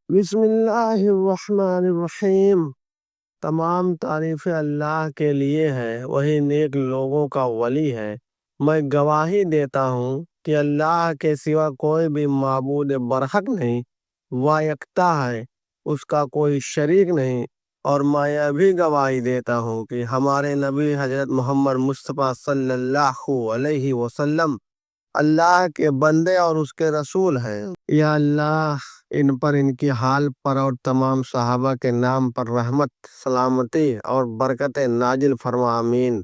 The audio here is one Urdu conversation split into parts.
بسم اللہ الرحمن الرحیم۔ تمام تعریفیں اللہ کے لیے ہے، وہی نیک لوگوں کا ولی ہے۔ میں گواہی دیتا ہوں کہ اللہ کے سوا کوئی بھی معبود برحق نہیں، وہ یکتا ہے، اس کا کوئی شریک نہیں۔ اور میں یہ بھی گواہی دیتا ہوں کہ ہمارے نبی حضرت محمد مصطفیٰ صلی اللہ علیہ وسلم اللہ کے بندے اور اس کے رسول ہیں۔ یا اللہ ان پر، ان کی حال پر اور تمام صحابہ کے نام پر رحمت، سلامتی اور برکت نازل فرما، آمین۔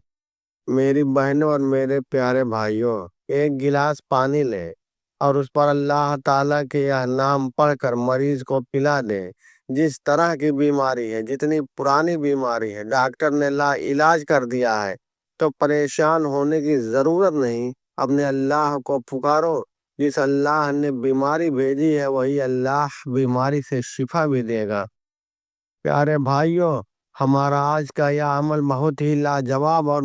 میری بہنوں اور میرے پیارے بھائیوں، ایک گلاس پانی لے اور اس پر اللہ تعالیٰ کے یہ نام پڑھ کر مریض کو پلا دے۔ جس طرح کی بیماری ہے، جتنی پرانی بیماری ہے، ڈاکٹر نے لا علاج کر دیا ہے، تو پریشان ہونے کی ضرورت نہیں۔ اپنے اللہ کو پکارو۔ جس اللہ نے بیماری بھیجی ہے، وہی اللہ بیماری سے شفا بھی دے گا۔ پیارے بھائیوں، ہمارا آج کا یہ عمل بہت ہی لاجواب اور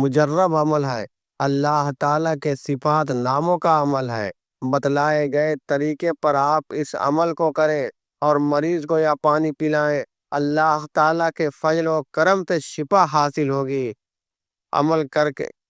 مجرب عمل ہے۔ اللہ تعالیٰ کے صفات ناموں کا عمل ہے۔ بتلائے گئے طریقے پر آپ اس عمل کو کریں اور مریض کو یا پانی پلائیں۔ اللہ تعالیٰ کے فضل و کرم سے شفا حاصل ہوگی۔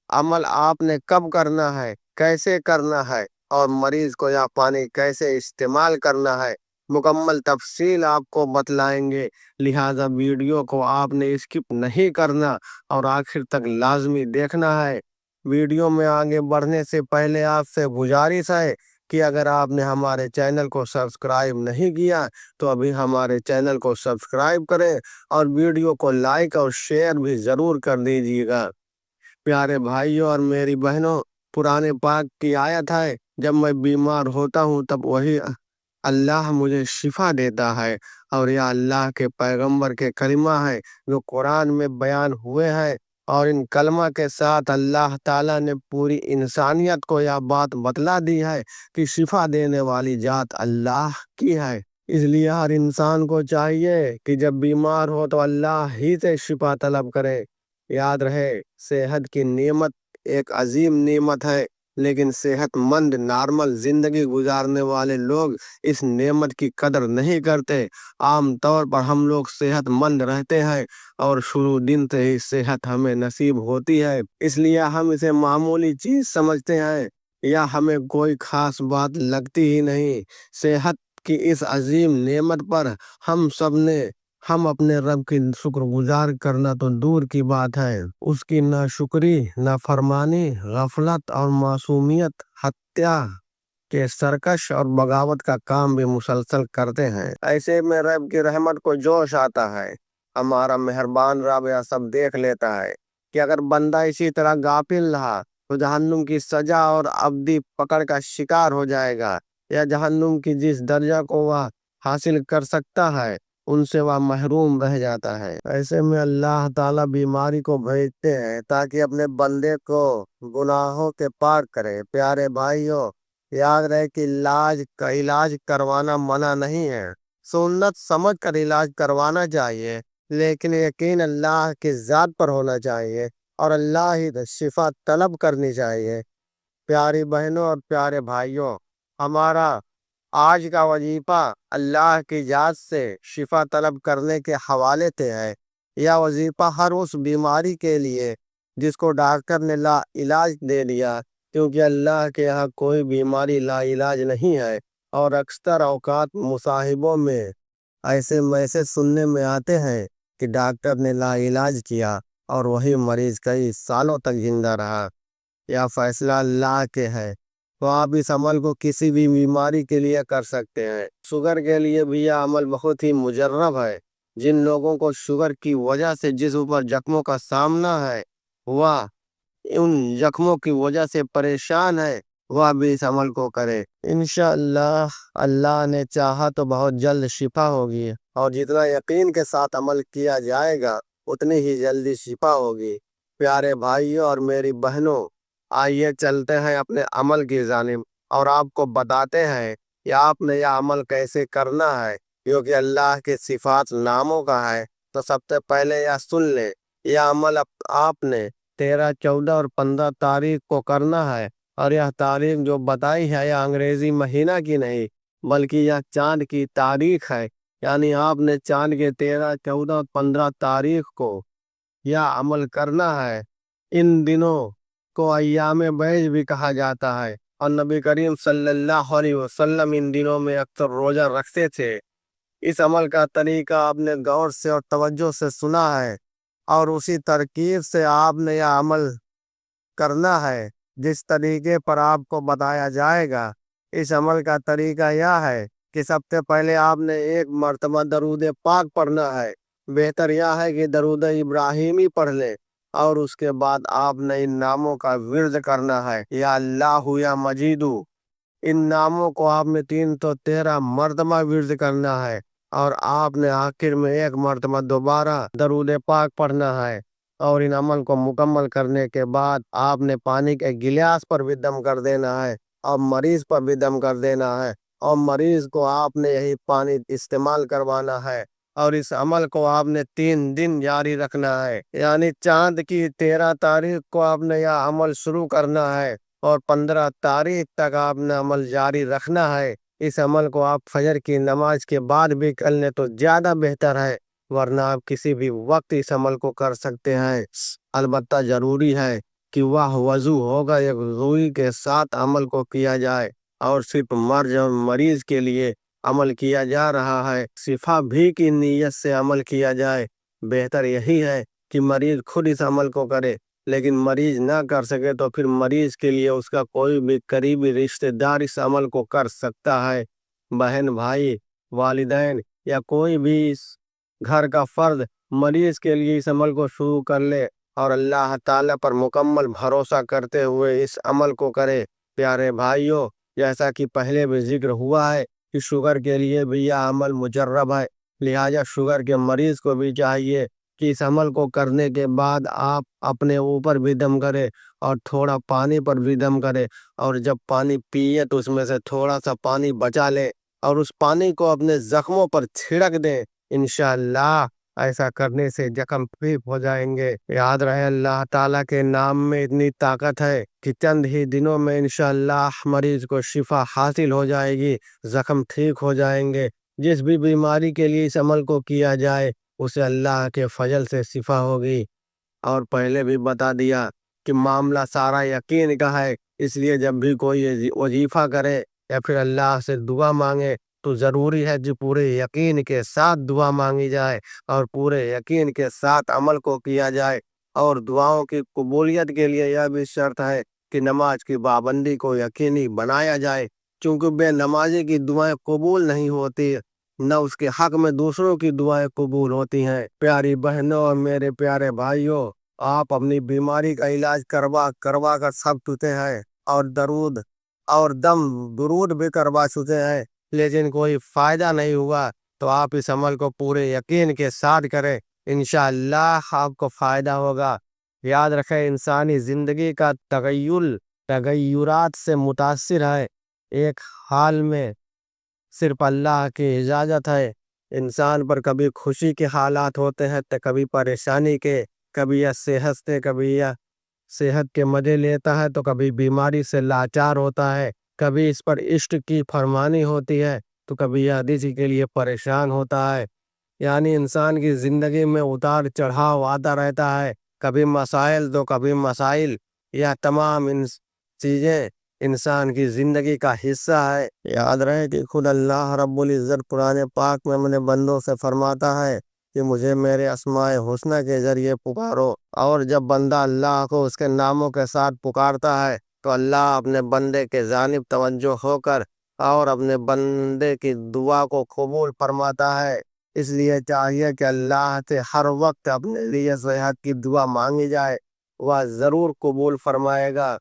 عمل آپ نے کب کرنا ہے، کیسے کرنا ہے، اور مریض کو یا پانی کیسے استعمال کرنا ہے، مکمل تفصیل آپ کو بتلائیں گے۔ لہذا ویڈیو کو آپ نے اسکپ نہیں کرنا اور آخر تک لازمی دیکھنا ہے۔ ویڈیو میں آگے بڑھنے سے پہلے آپ سے گزارش ہے کہ اگر آپ نے ہمارے چینل کو سبسکرائب نہیں کیا تو ابھی ہمارے چینل کو سبسکرائب کریں اور ویڈیو کو لائک اور شیئر بھی ضرور کر دیجیے گا۔ پیارے بھائیوں اور میری بہنوں، پرانے پاک کی آیت ہے، جب میں بیمار ہوتا ہوں تب وہی اللہ مجھے شفا دیتا ہے۔ اور یہ اللہ کے پیغمبر کے کلمہ ہے جو قرآن میں بیان ہوئے ہیں، اور ان کلمہ کے ساتھ اللہ تعالیٰ نے پوری انسانیت کو یہ بات بتلا دی ہے کہ شفا دینے والی ذات اللہ کی ہے۔ اس لیے ہر انسان کو چاہیے کہ جب بیمار ہو تو اللہ ہی سے شفا طلب کرے۔ یاد رہے، صحت کی نعمت ایک عظیم نعمت ہے، لیکن صحت مند نارمل زندگی گزارنے والے لوگ اس نعمت کی قدر نہیں کرتے۔ عام طور پر ہم لوگ صحت مند رہتے ہیں اور شروع دن سے ہی صحت ہمیں نصیب ہوتی ہے، اس لیے ہم اسے معمولی چیز سمجھتے ہیں یا ہمیں کوئی خاص بات لگتی ہی نہیں۔ صحت کی اس عظیم نعمت پر ہم اپنے رب کی شکر گزار کرنا تو دور کی بات ہے، اس کی نہ شکری، نہ فرمانی، غفلت اور معصومیت، ہتیا کے سرکش اور بغاوت کا کام بھی مسلسل کرتے ہیں۔ ایسے میں رب کی رحمت کو جوش آتا ہے۔ ہمارا مہربان رب یہ سب دیکھ لیتا ہے کہ اگر بندہ اسی طرح غافل رہا تو جہنم کی سزا اور ابدی پکڑ کا شکار ہو جائے گا، یا جہنم کی جس درجہ کو وہ حاصل کر سکتا ہے ان سے وہ محروم رہ جاتا ہے۔ ایسے میں اللہ تعالیٰ بیماری کو بھیجتے ہیں تاکہ اپنے بندے کو گناہوں کے پاک کرے۔ پیارے بھائیوں، یاد رہے کہ علاج کروانا منع نہیں ہے، سنت سمجھ کر علاج کروانا چاہیے، لیکن یقین اللہ کی ذات پر ہونا چاہیے اور اللہ ہی سے شفا طلب کرنی چاہیے۔ پیاری بہنوں اور پیارے بھائیوں، ہمارا آج کا وظیفہ اللہ کی ذات سے شفا طلب کرنے کے حوالے سے ہے۔ یہ وظیفہ ہر اس بیماری کے لیے جس کو ڈاکٹر نے لا علاج دے دیا، کیونکہ اللہ کے یہاں کوئی بیماری لا علاج نہیں ہے، اور اکثر اوقات مصاحبوں میں ایسے سننے میں آتے ہیں کہ ڈاکٹر نے لا علاج کیا اور وہی مریض کئی سالوں تک زندہ رہا۔ یا فیصلہ اللہ کے ہے، تو آپ اس عمل کو کسی بھی بیماری کے لیے کر سکتے ہیں۔ شوگر کے لیے بھی یہ عمل بہت ہی مجرب ہے۔ جن لوگوں کو شوگر کی وجہ سے جسم پر زخموں کا سامنا ہے، وہ ان زخموں کی وجہ سے پریشان ہے، وہ بھی اس عمل کو کرے۔ انشاءاللہ اللہ نے چاہا تو بہت جلد شفا ہوگی، اور جتنا یقین کے ساتھ عمل کیا جائے گا اتنی ہی جلدی شفا ہوگی۔ پیارے بھائیوں اور میری بہنوں، آئیے چلتے ہیں اپنے عمل کی جانب اور آپ کو بتاتے ہیں کہ آپ نے یہ عمل کیسے کرنا ہے، کیونکہ اللہ کے صفات ناموں کا ہے۔ تو سب سے پہلے یہ سن لیں، یہ عمل آپ نے 13، 14 اور 15 تاریخ کو کرنا ہے، اور یہ تاریخ جو بتائی ہے یہ انگریزی مہینہ کی نہیں بلکہ یہ چاند کی تاریخ ہے، یعنی آپ نے چاند کے 13، 14، 15 تاریخ کو یہ عمل کرنا ہے۔ ان دنوں کو ایام بیض بھی کہا جاتا ہے، اور نبی کریم صلی اللہ علیہ وسلم ان دنوں میں اکثر روزہ رکھتے تھے۔ اس عمل کا طریقہ آپ نے غور سے اور توجہ سے سنا ہے، اور اسی ترکیب سے آپ نے یہ عمل کرنا ہے جس طریقے پر آپ کو بتایا جائے گا۔ اس عمل کا طریقہ یہ ہے کہ سب سے پہلے آپ نے ایک مرتبہ درود پاک پڑھنا ہے۔ بہتر یہ ہے کہ درود ابراہیمی پڑھ لیں، اور اس کے بعد آپ نے ان ناموں کا ورد کرنا ہے، یا اللہ یا مجیدو۔ ان ناموں کو آپ نے 313 مرتبہ ورد کرنا ہے، اور آپ نے آخر میں ایک مرتبہ دوبارہ درود پاک پڑھنا ہے۔ اور ان عمل کو مکمل کرنے کے بعد آپ نے پانی کے گلاس پر بھی دم کر دینا ہے، اور مریض پر بھی دم کر دینا ہے، اور مریض کو آپ نے یہی پانی استعمال کروانا ہے۔ اور اس عمل کو آپ نے 3 دن جاری رکھنا ہے، یعنی چاند کی 13 تاریخ کو آپ نے یہ عمل شروع کرنا ہے، اور 15 تاریخ تک آپ نے عمل جاری رکھنا ہے۔ اس عمل کو آپ فجر کی نماز کے بعد بھی کر لیں تو زیادہ بہتر ہے، ورنہ آپ کسی بھی وقت اس عمل کو کر سکتے ہیں۔ البتہ ضروری ہے کہ وہ وضو ہوگا، ایک وضوئی کے ساتھ عمل کو کیا جائے، اور صرف مرض اور مریض کے لیے عمل کیا جا رہا ہے، شفا بھی کی نیت سے عمل کیا جائے۔ بہتر یہی ہے کہ مریض خود اس عمل کو کرے، لیکن مریض نہ کر سکے تو پھر مریض کے لیے اس کا کوئی بھی قریبی رشتہ دار اس عمل کو کر سکتا ہے۔ بہن، بھائی، والدین یا کوئی بھی اس گھر کا فرد مریض کے لیے اس عمل کو شروع کر لے، اور اللہ تعالیٰ پر مکمل بھروسہ کرتے ہوئے اس عمل کو کرے۔ پیارے بھائیوں، جیسا کہ پہلے بھی ذکر ہوا ہے کہ شوگر کے لیے بھی یہ عمل مجرب ہے، لہٰذا شوگر کے مریض کو بھی چاہیے کہ اس عمل کو کرنے کے بعد آپ اپنے اوپر بھی دم کرے، اور تھوڑا پانی پر بھی دم کرے، اور جب پانی پیے تو اس میں سے تھوڑا سا پانی بچا لے، اور اس پانی کو اپنے زخموں پر چھڑک دیں۔ انشاءاللہ ایسا کرنے سے زخم ٹھیک ہو جائیں گے۔ یاد رہے، اللہ تعالیٰ کے نام میں اتنی طاقت ہے کہ چند ہی دنوں میں انشاءاللہ مریض کو شفا حاصل ہو جائے گی، زخم ٹھیک ہو جائیں گے۔ جس بھی بیماری کے لیے اس عمل کو کیا جائے اسے اللہ کے فضل سے شفا ہوگی۔ اور پہلے بھی بتا دیا کہ معاملہ سارا یقین کا ہے، اس لیے جب بھی کوئی وظیفہ کرے یا پھر اللہ سے دعا مانگے تو ضروری ہے کہ پورے یقین کے ساتھ دعا مانگی جائے، اور پورے یقین کے ساتھ عمل کو کیا جائے۔ اور دعاؤں کی قبولیت کے لیے یہ بھی شرط ہے کہ نماز کی پابندی کو یقینی بنایا جائے، چونکہ بے نمازی کی دعائیں قبول نہیں ہوتی، نہ اس کے حق میں دوسروں کی دعائیں قبول ہوتی ہیں۔ پیاری بہنوں اور میرے پیارے بھائیوں، آپ اپنی بیماری کا علاج کروا کر سب چکے ہیں، اور درود بھی کروا چکے ہیں، لیکن کوئی فائدہ نہیں ہوا، تو آپ اس عمل کو پورے یقین کے ساتھ کریں، انشاءاللہ آپ کو فائدہ ہوگا۔ یاد رکھیں، انسانی زندگی کا تغیرات سے متاثر ہے۔ ایک حال میں صرف اللہ کی اجازت ہے۔ انسان پر کبھی خوشی کے حالات ہوتے ہیں تو کبھی پریشانی کے، کبھی یہ صحت کے مزے لیتا ہے تو کبھی بیماری سے لاچار ہوتا ہے، کبھی اس پر عشق کی فرمانی ہوتی ہے تو کبھی یہ کسی کے لیے پریشان ہوتا ہے۔ یعنی انسان کی زندگی میں اتار چڑھاؤ آتا رہتا ہے، کبھی مسائل تو کبھی مسائل۔ یہ تمام چیزیں انسان کی زندگی کا حصہ ہے۔ یاد رہے کہ خود اللہ رب العزت قرآن پاک میں اپنے بندوں سے فرماتا ہے کہ مجھے میرے اسماء حسنہ کے ذریعے پکارو، اور جب بندہ اللہ کو اس کے ناموں کے ساتھ پکارتا ہے تو اللہ اپنے بندے کے جانب توجہ ہو کر اور اپنے بندے کی دعا کو قبول فرماتا ہے۔ اس لیے چاہیے کہ اللہ سے ہر وقت اپنے لیے صحت کی دعا مانگی جائے، وہ ضرور قبول فرمائے گا۔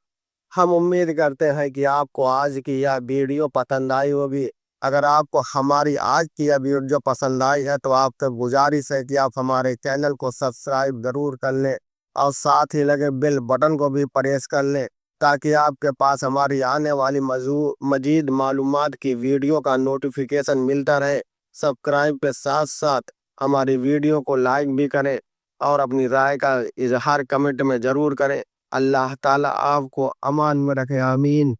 ہم امید کرتے ہیں کہ آپ کو آج کی یہ ویڈیو پسند آئی ہوگی۔ اگر آپ کو ہماری آج کی یہ ویڈیو پسند آئی ہے تو آپ سے گزارش ہے کہ آپ ہمارے چینل کو سبسکرائب ضرور کر لیں، اور ساتھ ہی لگے بیل بٹن کو بھی پریس کر لیں، تاکہ آپ کے پاس ہماری آنے والی مزید معلومات کی ویڈیو کا نوٹیفیکیشن ملتا رہے۔ سبسکرائب کے ساتھ ساتھ ہماری ویڈیو کو لائک بھی کریں، اور اپنی رائے کا اظہار کمنٹ میں ضرور کریں۔ اللہ تعالیٰ آپ کو امان میں رکھے، آمین۔